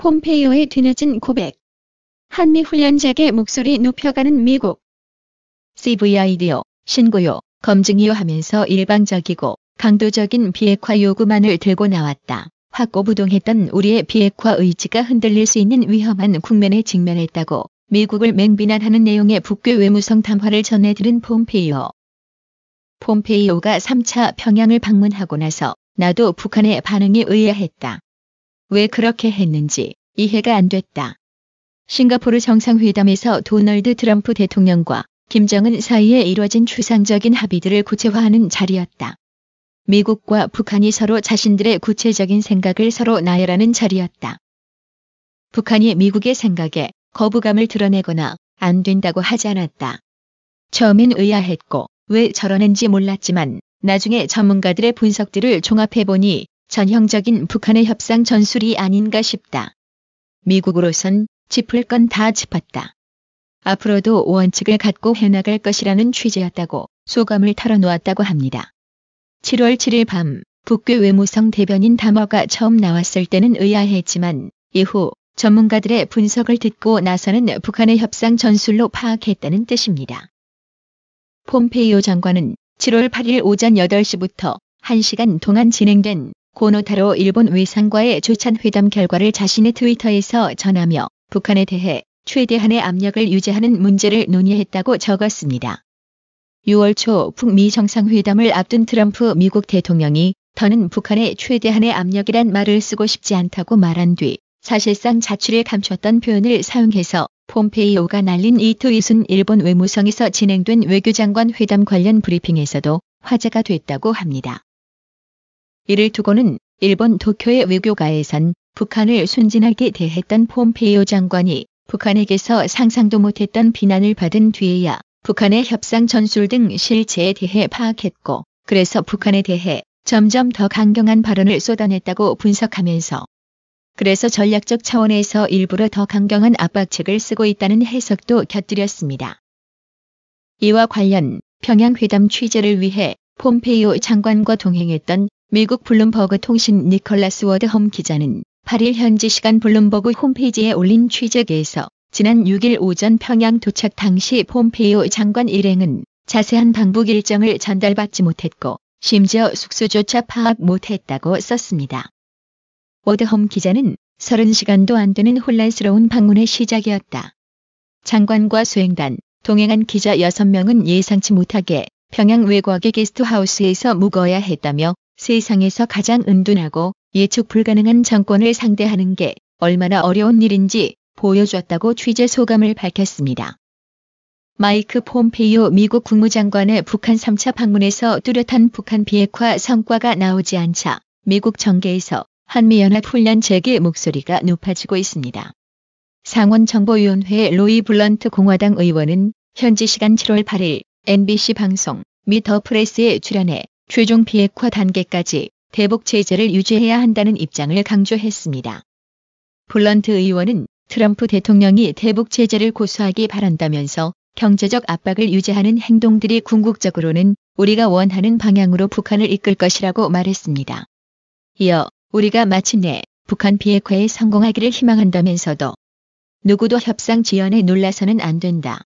폼페이오의 뒤늦은 고백. 한미 훈련작의 목소리 높여가는 미국. CVIDO, 신고요, 검증이요 하면서 일방적이고 강도적인 비핵화 요구만을 들고 나왔다. 확고부동했던 우리의 비핵화 의지가 흔들릴 수 있는 위험한 국면에 직면했다고 미국을 맹비난하는 내용의 북괴 외무성 담화를 전해 들은 폼페이오. 폼페이오가 3차 평양을 방문하고 나서 나도 북한의 반응이 의아했다. 왜 그렇게 했는지 이해가 안 됐다. 싱가포르 정상회담에서 도널드 트럼프 대통령과 김정은 사이에 이뤄진 추상적인 합의들을 구체화하는 자리였다. 미국과 북한이 서로 자신들의 구체적인 생각을 서로 나열하는 자리였다. 북한이 미국의 생각에 거부감을 드러내거나 안 된다고 하지 않았다. 처음엔 의아했고 왜 저러는지 몰랐지만 나중에 전문가들의 분석들을 종합해보니 전형적인 북한의 협상 전술이 아닌가 싶다. 미국으로선 짚을 건 다 짚었다. 앞으로도 원칙을 갖고 해나갈 것이라는 취지였다고 소감을 털어놓았다고 합니다. 7월 7일 밤 북괴 외무성 대변인 담화가 처음 나왔을 때는 의아했지만 이후 전문가들의 분석을 듣고 나서는 북한의 협상 전술로 파악했다는 뜻입니다. 폼페이오 장관은 7월 8일 오전 8시부터 1시간 동안 진행된 고노타로 일본 외상과의 조찬 회담 결과를 자신의 트위터에서 전하며 북한에 대해 최대한의 압력을 유지하는 문제를 논의했다고 적었습니다. 6월 초 북미 정상회담을 앞둔 트럼프 미국 대통령이 더는 북한의 최대한의 압력이란 말을 쓰고 싶지 않다고 말한 뒤 사실상 자취를 감췄던 표현을 사용해서 폼페이오가 날린 이 트윗은 일본 외무성에서 진행된 외교장관 회담 관련 브리핑에서도 화제가 됐다고 합니다. 이를 두고는 일본 도쿄의 외교가에선 북한을 순진하게 대했던 폼페이오 장관이 북한에게서 상상도 못했던 비난을 받은 뒤에야 북한의 협상 전술 등 실체에 대해 파악했고 그래서 북한에 대해 점점 더 강경한 발언을 쏟아냈다고 분석하면서 그래서 전략적 차원에서 일부러 더 강경한 압박책을 쓰고 있다는 해석도 곁들였습니다. 이와 관련 평양회담 취재를 위해 폼페이오 장관과 동행했던 미국 블룸버그 통신 니콜라스 워드험 기자는 8일 현지 시간 블룸버그 홈페이지에 올린 취재계에서 지난 6일 오전 평양 도착 당시 폼페이오 장관 일행은 자세한 방북 일정을 전달받지 못했고 심지어 숙소조차 파악 못했다고 썼습니다. 워드험 기자는 30시간도 안 되는 혼란스러운 방문의 시작이었다. 장관과 수행단, 동행한 기자 6명은 예상치 못하게 평양 외곽의 게스트하우스에서 묵어야 했다며 세상에서 가장 은둔하고 예측 불가능한 정권을 상대하는 게 얼마나 어려운 일인지 보여줬다고 취재 소감을 밝혔습니다. 마이크 폼페이오 미국 국무장관의 북한 3차 방문에서 뚜렷한 북한 비핵화 성과가 나오지 않자 미국 정계에서 한미연합훈련 재개 목소리가 높아지고 있습니다. 상원정보위원회 로이 블런트 공화당 의원은 현지 시간 7월 8일 NBC 방송 미 더 프레스에 출연해 최종 비핵화 단계까지 대북 제재를 유지해야 한다는 입장을 강조했습니다. 블런트 의원은 트럼프 대통령이 대북 제재를 고수하기 바란다면서 경제적 압박을 유지하는 행동들이 궁극적으로는 우리가 원하는 방향으로 북한을 이끌 것이라고 말했습니다. 이어 우리가 마침내 북한 비핵화에 성공하기를 희망한다면서도 누구도 협상 지연에 놀라서는 안 된다.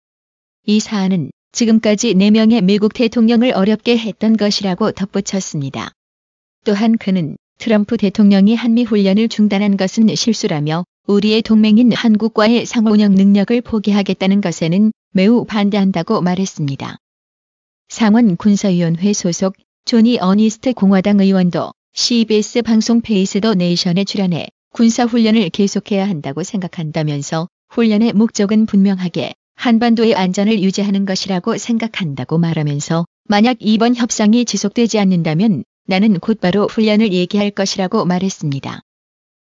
이 사안은 지금까지 4명의 미국 대통령을 어렵게 했던 것이라고 덧붙였습니다. 또한 그는 트럼프 대통령이 한미훈련을 중단한 것은 실수라며 우리의 동맹인 한국과의 상호운영 능력을 포기하겠다는 것에는 매우 반대한다고 말했습니다. 상원 군사위원회 소속 조니 어니스트 공화당 의원도 CBS 방송 페이스 더 네이션에 출연해 군사훈련을 계속해야 한다고 생각한다면서 훈련의 목적은 분명하게 한반도의 안전을 유지하는 것이라고 생각한다고 말하면서 만약 이번 협상이 지속되지 않는다면 나는 곧바로 훈련을 얘기할 것이라고 말했습니다.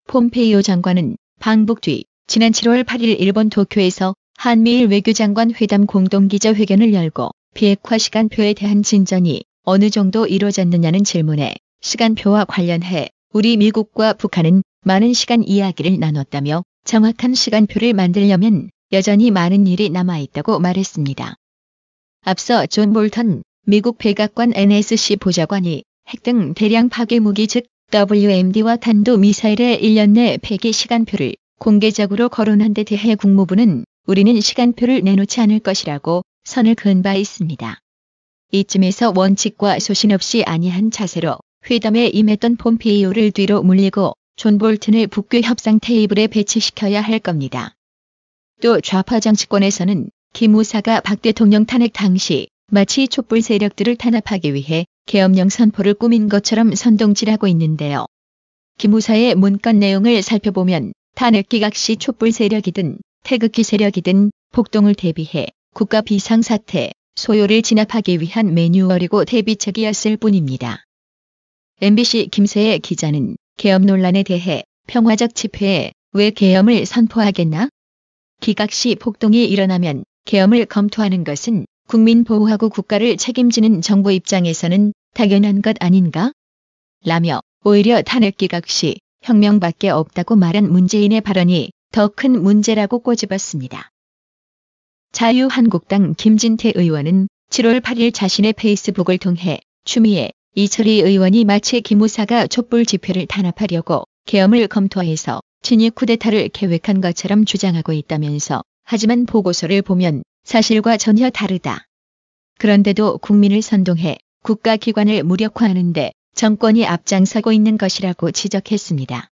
폼페이오 장관은 방북 뒤 지난 7월 8일 일본 도쿄에서 한미일 외교장관 회담 공동기자회견을 열고 비핵화 시간표에 대한 진전이 어느 정도 이루어졌느냐는 질문에 시간표와 관련해 우리 미국과 북한은 많은 시간 이야기를 나눴다며 정확한 시간표를 만들려면 여전히 많은 일이 남아있다고 말했습니다. 앞서 존 볼턴 미국 백악관 NSC 보좌관이 핵 등 대량 파괴 무기 즉 WMD와 탄도미사일의 1년 내 폐기 시간표를 공개적으로 거론한 데 대해 국무부는 우리는 시간표를 내놓지 않을 것이라고 선을 그은 바 있습니다. 이쯤에서 원칙과 소신 없이 안이한 자세로 회담에 임했던 폼페이오를 뒤로 물리고 존 볼튼을 북교 협상 테이블에 배치시켜야 할 겁니다. 또 좌파 정치권에서는 김 우사가 박 대통령 탄핵 당시 마치 촛불 세력들을 탄압하기 위해 계엄령 선포를 꾸민 것처럼 선동질하고 있는데요. 김 우사의 문건 내용을 살펴보면 탄핵 기각 시 촛불 세력이든 태극기 세력이든 폭동을 대비해 국가 비상사태, 소요를 진압하기 위한 매뉴얼이고 대비책이었을 뿐입니다. MBC 김세혜 기자는 계엄 논란에 대해 평화적 집회에 왜 계엄을 선포하겠나? 기각 시 폭동이 일어나면 계엄을 검토하는 것은 국민 보호하고 국가를 책임지는 정부 입장에서는 당연한 것 아닌가? 라며 오히려 탄핵 기각 시 혁명밖에 없다고 말한 문재인의 발언이 더 큰 문제라고 꼬집었습니다. 자유한국당 김진태 의원은 7월 8일 자신의 페이스북을 통해 추미애, 이철희 의원이 마치 김 우사가 촛불 집회를 탄압하려고 계엄을 검토해서 친위 쿠데타를 계획한 것처럼 주장하고 있다면서 하지만 보고서를 보면 사실과 전혀 다르다. 그런데도 국민을 선동해 국가기관을 무력화하는데 정권이 앞장서고 있는 것이라고 지적했습니다.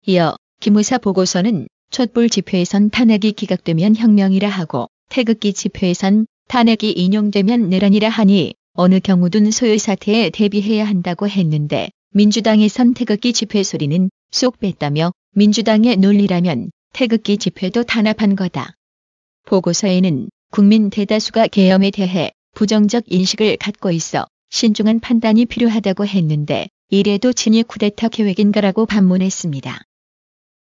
이어 김 우사 보고서는 촛불 집회에선 탄핵이 기각되면 혁명이라 하고 태극기 집회에선 탄핵이 인용되면 내란이라 하니 어느 경우든 소요 사태에 대비해야 한다고 했는데 민주당에선 태극기 집회 소리는 쏙 뺐다며 민주당의 논리라면 태극기 집회도 탄압한 거다. 보고서에는 국민 대다수가 계엄에 대해 부정적 인식을 갖고 있어 신중한 판단이 필요하다고 했는데 이래도 친위 쿠데타 계획인가라고 반문했습니다.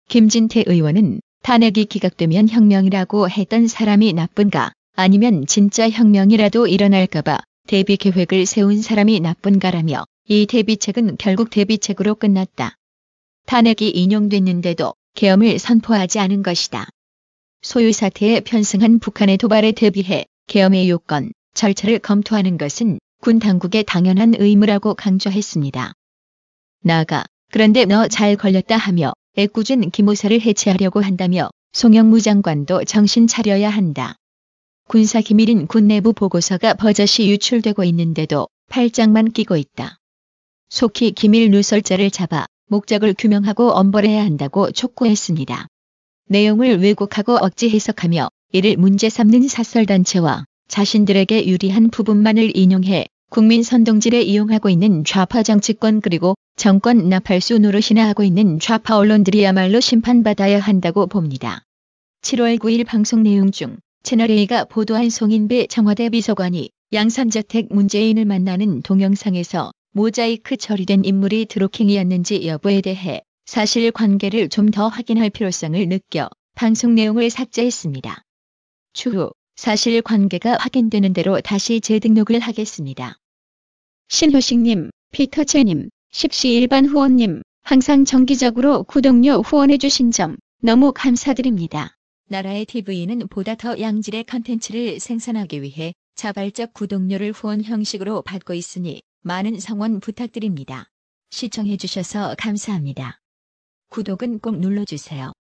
김진태 의원은 탄핵이 기각되면 혁명이라고 했던 사람이 나쁜가 아니면 진짜 혁명이라도 일어날까봐 대비 계획을 세운 사람이 나쁜가라며 이 대비책은 결국 대비책으로 끝났다. 탄핵이 인용됐는데도 계엄을 선포하지 않은 것이다. 소요 사태에 편승한 북한의 도발에 대비해 계엄의 요건, 절차를 검토하는 것은 군 당국의 당연한 의무라고 강조했습니다. 나아가 그런데 너 잘 걸렸다 하며 애꿎은 김 우사를 해체하려고 한다며 송영무 장관도 정신 차려야 한다. 군사기밀인 군 내부 보고서가 버젓이 유출되고 있는데도 팔짱만 끼고 있다. 속히 기밀 누설자를 잡아 목적을 규명하고 엄벌해야 한다고 촉구했습니다. 내용을 왜곡하고 억지 해석하며 이를 문제 삼는 사설단체와 자신들에게 유리한 부분만을 인용해 국민 선동질에 이용하고 있는 좌파 정치권 그리고 정권 나팔수 노릇이나 하고 있는 좌파 언론들이야말로 심판받아야 한다고 봅니다. 7월 9일 방송 내용 중 채널A가 보도한 송인배 청와대 비서관이 양산저택 문재인을 만나는 동영상에서 모자이크 처리된 인물이 드루킹이었는지 여부에 대해 사실관계를 좀 더 확인할 필요성을 느껴 방송 내용을 삭제했습니다. 추후 사실관계가 확인되는 대로 다시 재등록을 하겠습니다. 신효식님, 피터체님, 10시1반 후원님, 항상 정기적으로 구독료 후원해주신 점 너무 감사드립니다. 나라의 TV는 보다 더 양질의 컨텐츠를 생산하기 위해 자발적 구독료를 후원 형식으로 받고 있으니 많은 성원 부탁드립니다. 시청해주셔서 감사합니다. 구독은 꼭 눌러주세요.